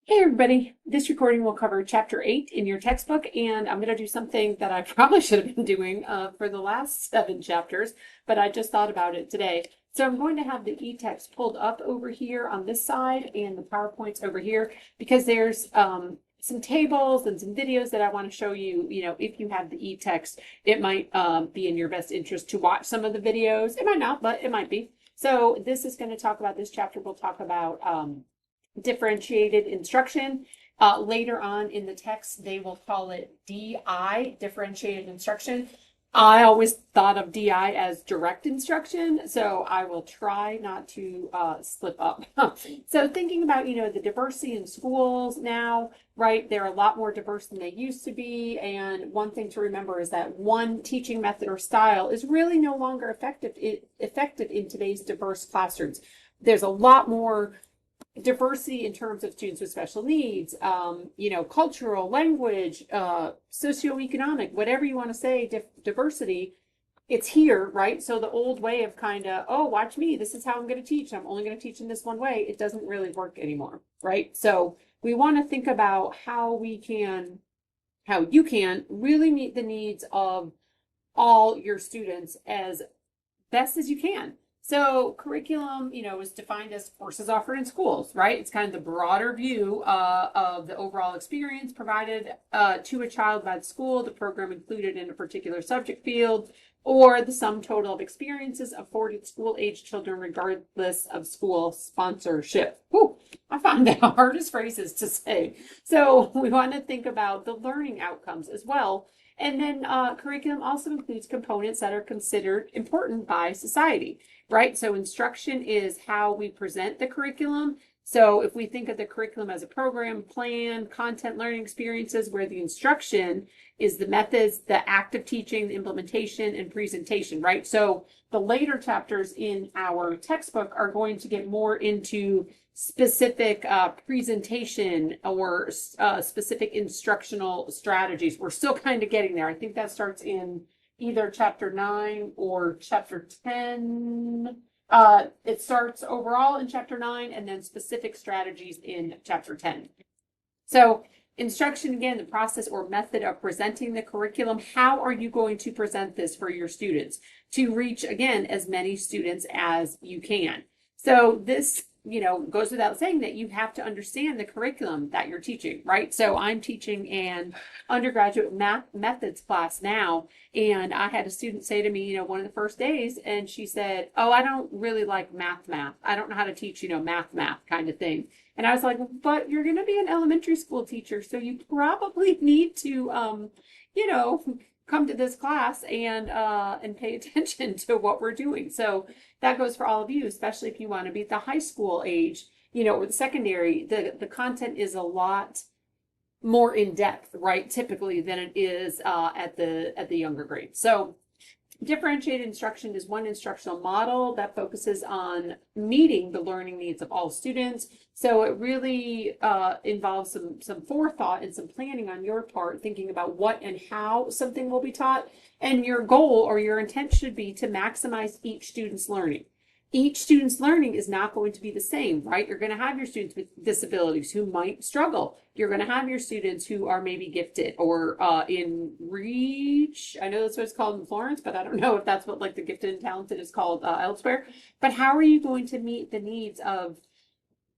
Hey everybody, this recording will cover chapter 8 in your textbook, and I'm going to do something that I probably should have been doing for the last 7 chapters, but I just thought about it today. So I'm going to have the e-text pulled up over here on this side and the PowerPoints over here because there's some tables and some videos that I want to show you. If you have the e-text, it might be in your best interest to watch some of the videos. It might not, but it might be. So this is going to talk about, this chapter will talk about differentiated instruction. Later on in the text, they will call it DI, differentiated instruction. I always thought of DI as direct instruction, so I will try not to slip up. So thinking about, the diversity in schools now, right? They're a lot more diverse than they used to be. And one thing to remember is that one teaching method or style is really no longer effective in today's diverse classrooms. There's a lot more diversity in terms of students with special needs, cultural, language, socioeconomic, whatever you want to say, diversity, it's here, right? So the old way of kind of, oh, watch me, this is how I'm going to teach. I'm only going to teach in this one way. It doesn't really work anymore, right? So we want to think about how you can really meet the needs of all your students as best as you can. So curriculum, is defined as courses offered in schools, right? It's kind of the broader view of the overall experience provided to a child by the school, the program included in a particular subject field, or the sum total of experiences afforded school-age children regardless of school sponsorship. Whew, I find the hardest phrases to say. So we want to think about the learning outcomes as well. And then curriculum also includes components that are considered important by society, right? So instruction is how we present the curriculum. So if we think of the curriculum as a program, plan, content, learning experiences, where the instruction is the methods, the act of teaching, the implementation, and presentation, right? So the later chapters in our textbook are going to get more into specific presentation or specific instructional strategies. We're still kind of getting there. I think that starts in either chapter 9 or chapter 10. It starts overall in chapter 9 and then specific strategies in chapter 10. So instruction, again, the process or method of presenting the curriculum. How are you going to present this for your students to reach, again, as many students as you can? So this goes without saying that you have to understand the curriculum that you're teaching, right? So I'm teaching an undergraduate math methods class now, and I had a student say to me, one of the first days, and she said, "Oh, I don't really like math. I don't know how to teach, math kind of thing." And I was like, "But you're going to be an elementary school teacher, so you probably need to, you know, come to this class and pay attention to what we're doing." So that goes for all of you, especially if you want to be at the high school age, or the secondary. The content is a lot more in depth, right? Typically than it is at the younger grades. So differentiated instruction is one instructional model that focuses on meeting the learning needs of all students. So it really involves some forethought and some planning on your part, thinking about what and how something will be taught. And your goal or your intent should be to maximize each student's learning. Each student's learning is not going to be the same, right? You're going to have your students with disabilities who might struggle. You're going to have your students who are maybe gifted or in reach. I know that's what it's called in Florence, but I don't know if that's what like the gifted and talented is called elsewhere. But how are you going to meet the needs of,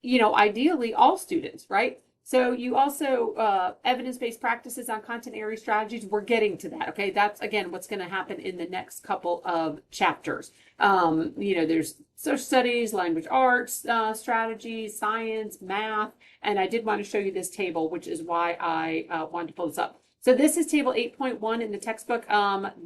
ideally all students, right? So you also evidence-based practices on content area strategies. We're getting to that. Okay, that's again what's going to happen in the next couple of chapters. There's social studies, language arts strategies, science, math, and I did want to show you this table, which is why I wanted to pull this up. So this is table 8.1 in the textbook.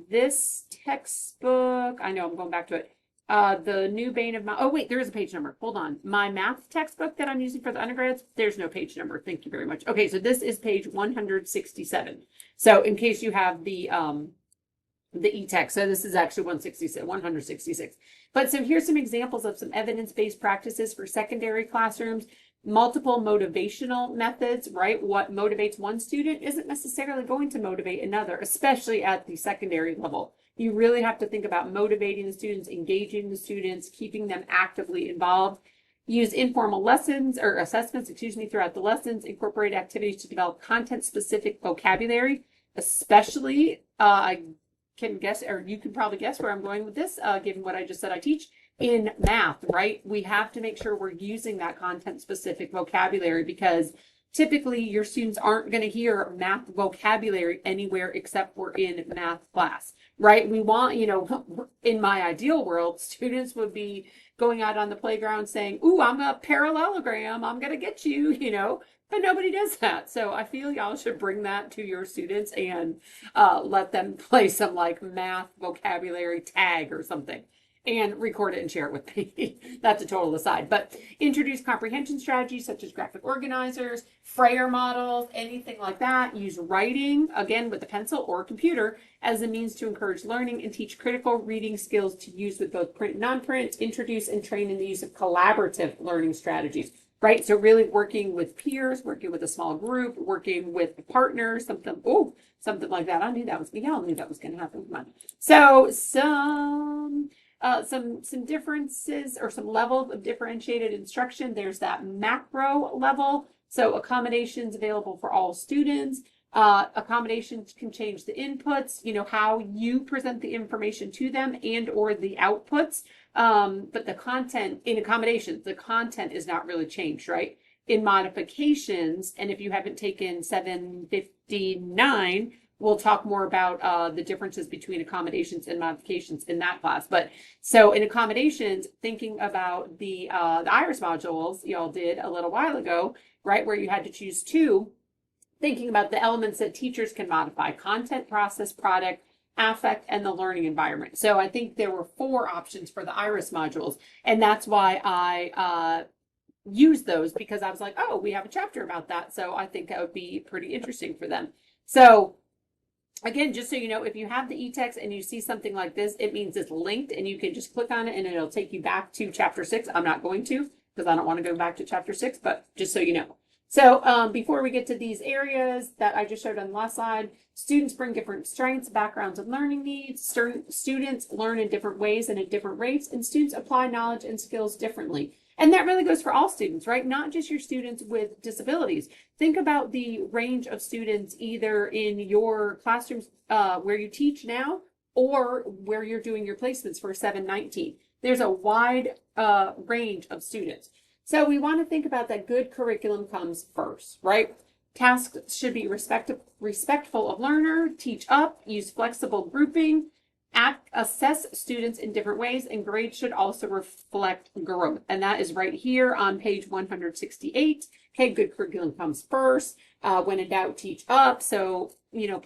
This textbook, I know I'm going back to it. The new bane of my, oh wait, there is a page number. Hold on. My math textbook that I'm using for the undergrads, there's no page number. Thank you very much. Okay, so this is page 167. So in case you have the e-text, so this is actually 166. But so here's some examples of some evidence-based practices for secondary classrooms. Multiple motivational methods, right? What motivates one student isn't necessarily going to motivate another, especially at the secondary level. You really have to think about motivating the students, engaging the students, keeping them actively involved. Use informal lessons or assessments, throughout the lessons. Incorporate activities to develop content-specific vocabulary, especially, I can guess, or you can probably guess where I'm going with this, given what I just said I teach in math, right? We have to make sure we're using that content-specific vocabulary because typically your students aren't going to hear math vocabulary anywhere except for in math class, right? We want, in my ideal world, students would be going out on the playground saying, "Ooh, I'm a parallelogram. I'm going to get you," but nobody does that. So I feel y'all should bring that to your students and let them play some like math vocabulary tag or something and record it and share it with me. That's a total aside. But introduce comprehension strategies such as graphic organizers, Frayer models, anything like that. Use writing, again, with a pencil or a computer as a means to encourage learning and teach critical reading skills to use with both print and non-print. Introduce and train in the use of collaborative learning strategies. Right, so really working with peers, working with a small group, working with partners, something like that. I knew that was, y'all knew that was going to happen. Come on. So some differences or some levels of differentiated instruction. There's that macro level. So accommodations available for all students. Accommodations can change the inputs, how you present the information to them and or the outputs. But the content in accommodations, the content is not really changed, right? In modifications, and if you haven't taken 759, we'll talk more about the differences between accommodations and modifications in that class. But so in accommodations, thinking about the IRIS modules y'all did a little while ago, right, where you had to choose two, thinking about the elements that teachers can modify: content, process, product, affect, and the learning environment. So I think there were 4 options for the IRIS modules, and that's why I used those, because I was like, oh, we have a chapter about that. So I think that would be pretty interesting for them. So again, just so you know, if you have the e-text and you see something like this, it means it's linked and you can just click on it and it'll take you back to chapter 6. I'm not going to, because I don't want to go back to chapter 6, but just so you know. So before we get to these areas that I just showed on the last slide, students bring different strengths, backgrounds, and learning needs. Students learn in different ways and at different rates, and students apply knowledge and skills differently. And that really goes for all students, right? Not just your students with disabilities. Think about the range of students either in your classrooms where you teach now or where you're doing your placements for 719. There's a wide range of students. So we want to think about that good curriculum comes first, right? Tasks should be respectful of learner, teach up, use flexible grouping, assess students in different ways, and grades should also reflect growth. And that is right here on page 168. Okay, good curriculum comes first. When in doubt, teach up. So,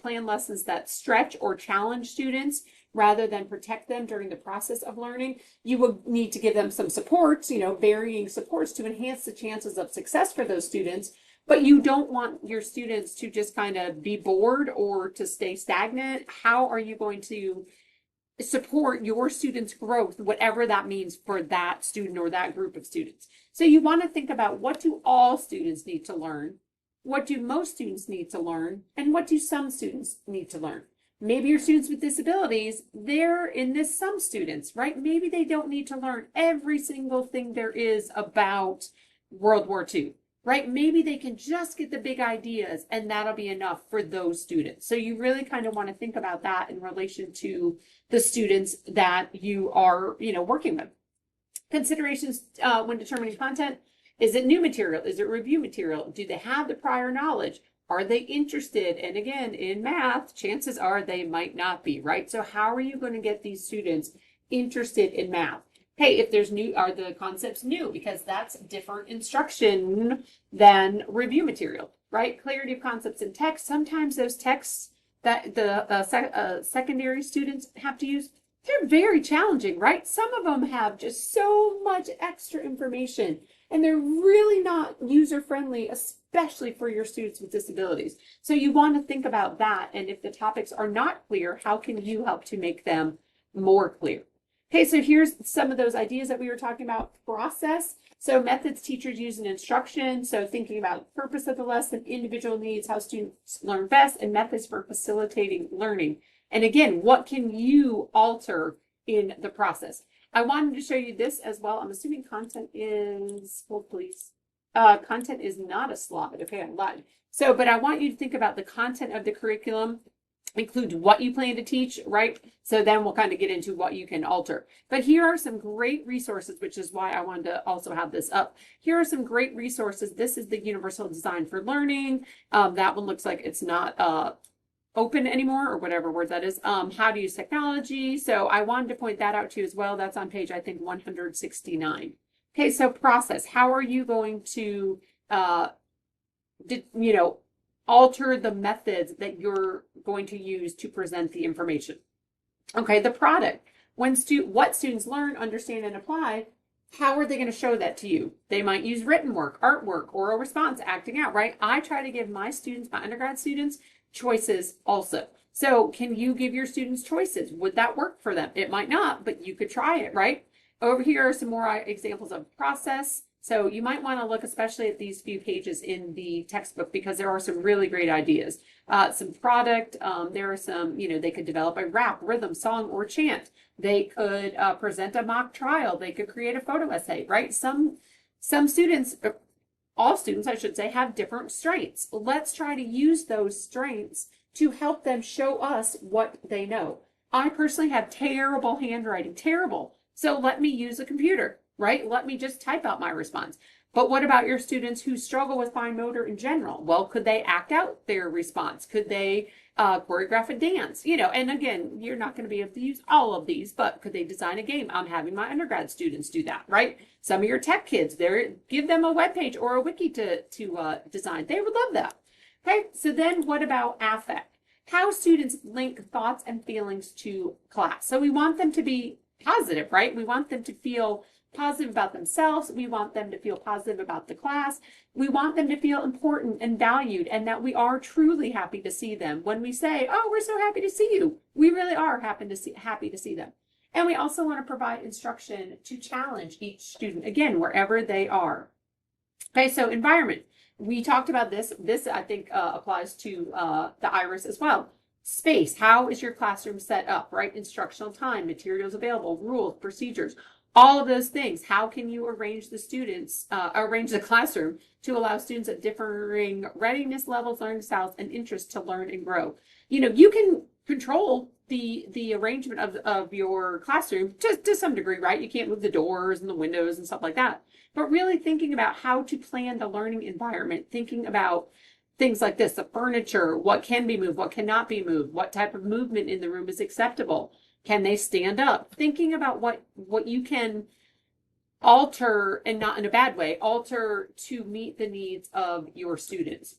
plan lessons that stretch or challenge students rather than protect them during the process of learning. You will need to give them some supports, varying supports to enhance the chances of success for those students. But you don't want your students to just kind of be bored or to stay stagnant. How are you going to support your students' growth, whatever that means for that student or that group of students? So you want to think about, what do all students need to learn? What do most students need to learn? And what do some students need to learn? Maybe your students with disabilities, they're in this some students, right? Maybe they don't need to learn every single thing there is about World War II, right? Maybe they can just get the big ideas and that'll be enough for those students. So you really kind of want to think about that in relation to the students that you are, working with. Considerations when determining content: is it new material? Is it review material? Do they have the prior knowledge? Are they interested? And again, in math, chances are they might not be, right? So how are you going to get these students interested in math? Hey, if there's new, are the concepts new? Because that's different instruction than review material, right? Clarity of concepts in text. Sometimes those texts that the secondary students have to use, they're very challenging, right? Some of them have just so much extra information and they're really not user-friendly, especially for your students with disabilities. So you want to think about that. And if the topics are not clear, how can you help to make them more clear? Okay, so here's some of those ideas that we were talking about. Process. So methods teachers use in instruction. So thinking about the purpose of the lesson, individual needs, how students learn best, and methods for facilitating learning. And again, what can you alter in the process? I wanted to show you this as well. I'm assuming content is, hold please. Content is not a slide. Okay, I lied. So, but I want you to think about the content of the curriculum, include what you plan to teach, right? So then we'll kind of get into what you can alter. But here are some great resources, which is why I wanted to also have this up. Here are some great resources. This is the Universal Design for Learning. That one looks like it's not open anymore, or whatever word that is. How to use technology. So I wanted to point that out to you as well. That's on page, I think, 169. Okay, so process. How are you going to, alter the methods that you're going to use to present the information? Okay, the product. What students learn, understand, and apply, how are they going to show that to you? They might use written work, artwork, oral response, acting out, right? I try to give my students, my undergrad students, choices also. So can you give your students choices? Would that work for them? It might not, but you could try it, right? Over here are some more examples of process. So you might want to look especially at these few pages in the textbook because there are some really great ideas. Some product, there are some, they could develop a rap, rhythm, song, or chant. They could present a mock trial. They could create a photo essay, right? Some students, all students, I should say, have different strengths. Let's try to use those strengths to help them show us what they know. I personally have terrible handwriting, terrible. So let me use a computer, right? Let me just type out my response. But what about your students who struggle with fine motor in general? Well, could they act out their response? Could they choreograph a dance? And again, you're not going to be able to use all of these, but could they design a game? I'm having my undergrad students do that, right? Some of your tech kids, give them a web page or a wiki to design. They would love that. Okay, so then what about affect? How students link thoughts and feelings to class. So we want them to be positive, right? We want them to feel positive about themselves. We want them to feel positive about the class. We want them to feel important and valued and that we are truly happy to see them. When we say, oh, we're so happy to see you, we really are happy to see them. And we also want to provide instruction to challenge each student, again, wherever they are. Okay, so environment. We talked about this. This, I think, applies to the IRIS as well. Space. How is your classroom set up, right? Instructional time, materials available, rules, procedures, all of those things. How can you arrange the classroom to allow students at differing readiness levels, learning styles, and interests to learn and grow? You can control the arrangement of your classroom to some degree, right? You can't move the doors and the windows and stuff like that. But really thinking about how to plan the learning environment, thinking about things like this, the furniture, what can be moved, what cannot be moved, what type of movement in the room is acceptable. Can they stand up? Thinking about what you can alter, and not in a bad way, alter to meet the needs of your students.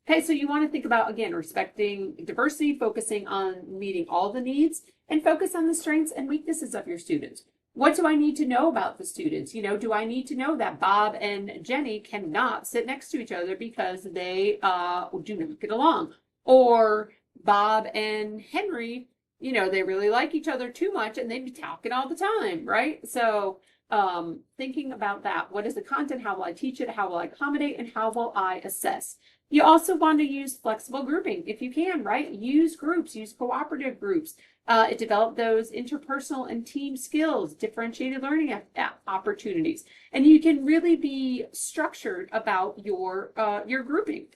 Okay, so you want to think about, again, respecting diversity, focusing on meeting all the needs, and focus on the strengths and weaknesses of your students. What do I need to know about the students? Do I need to know that Bob and Jenny cannot sit next to each other because they do not get along? Or Bob and Henry, they really like each other too much and they'd be talking all the time, right? So thinking about that. What is the content? How will I teach it? How will I accommodate? And how will I assess? You also want to use flexible grouping if you can, right? Use groups, use cooperative groups. Develop those interpersonal and team skills, differentiated learning opportunities. And you can really be structured about your grouping.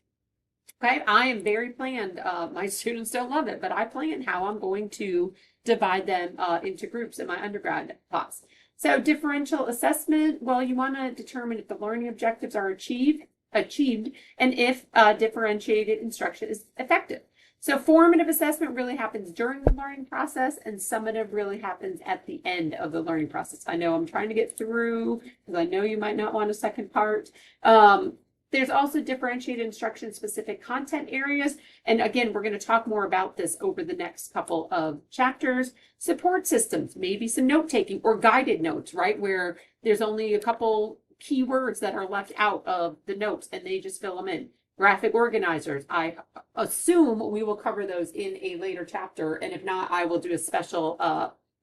Okay, I am very planned. My students don't love it, but I plan how I'm going to divide them into groups in my undergrad class. So differential assessment, well, you want to determine if the learning objectives are achieved and if differentiated instruction is effective. So formative assessment really happens during the learning process and summative really happens at the end of the learning process. I know I'm trying to get through because I know you might not want a second part. There's also differentiated instruction specific content areas. And again, we're going to talk more about this over the next couple of chapters. Support systems, maybe some note taking or guided notes, right? Where there's only a couple keywords that are left out of the notes and they just fill them in. Graphic organizers, I assume we will cover those in a later chapter. And if not, I will do a special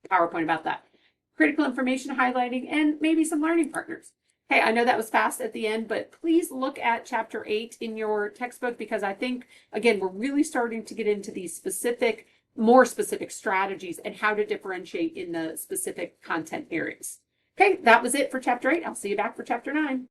PowerPoint about that. Critical information highlighting and maybe some learning partners. Hey, I know that was fast at the end, but please look at chapter 8 in your textbook because I think, again, we're really starting to get into these specific more specific strategies and how to differentiate in the specific content areas. Okay, that was it for chapter 8. I'll see you back for chapter 9.